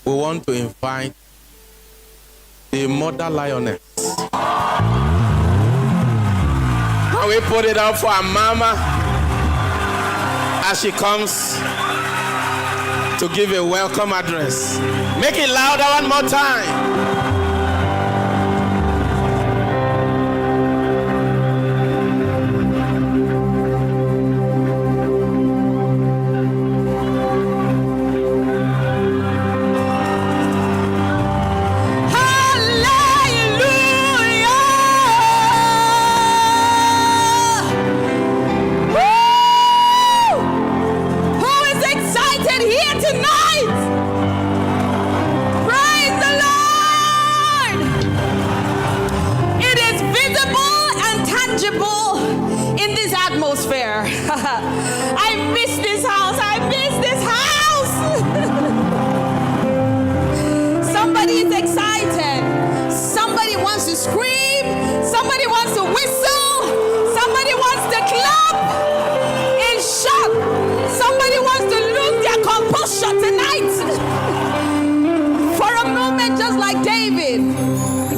we want to invite the mother lioness. Can we put it up for our mama as she comes to give a welcome address? Make it louder one more time. I miss this house. I miss this house. Somebody is excited. Somebody wants to scream. Somebody wants to whistle. Somebody wants to clap in shock. Somebody wants to lose their composure tonight. For a moment, just like David,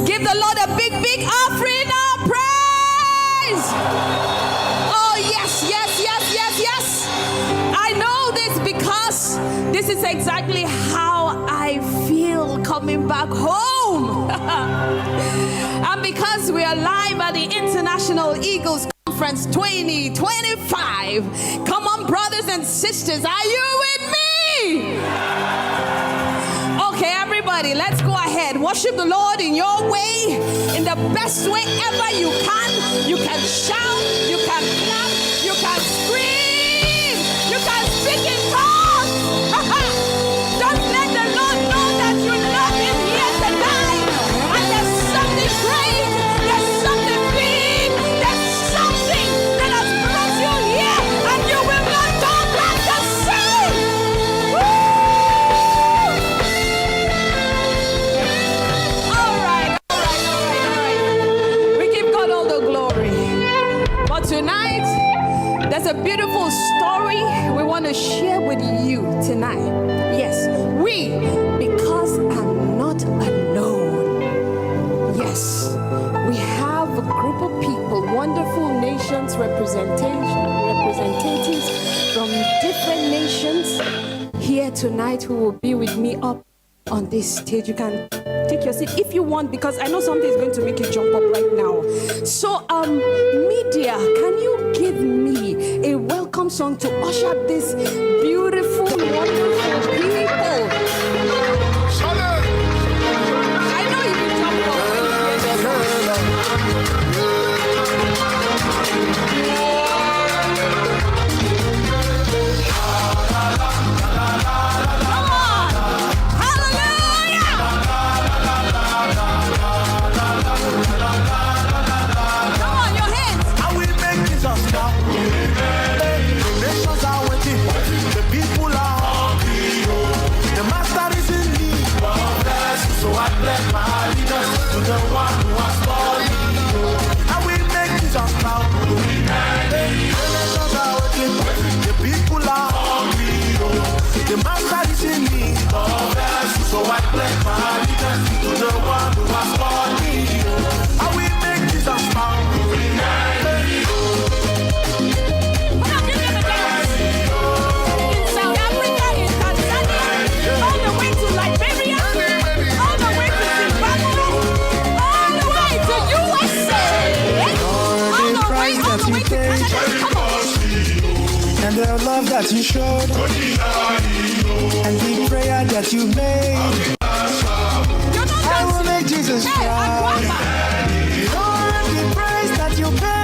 give the Lord a big, big offering of praise. This is exactly how I feel coming back home. And because we are live at the International Eagles Conference 2025, come on, brothers and sisters, are you with me? Okay, everybody, let's go ahead. Worship the Lord in your way, in the best way ever you can. You can shout, you can clap, you can scream, you can speak in tongues. Just let the Lord know that you love him here tonight. And there's something great, there's something big, there's something that has brought you here, and you will not come back the same. All right. We give God all the glory. But tonight, there's a beautiful story we want to share with you tonight. Yes, because I'm not alone. Yes, we have a group of people, wonderful nations, representatives from different nations here tonight who will be with me up on this stage. You can take your seat if you want, because I know something is going to make you jump up right now. So, media, can you give me a welcome song to usher this beautiful, wonderful people? I know you can jump up when you hear the song. Come on! Hallelujah! Come on, your hands! I will make Jesus now. The nations are waiting. The people are hungry. The master is in me. So I bless my allegiance to the one who has called me. I will make Jesus now. The nations are waiting. The people are hungry. The master is in me. So I bless my allegiance to the one who has called me. I will make Jesus now. And the love that you showed, and the prayer that you made, I will make Jesus proud. Lord, the praise that you paid.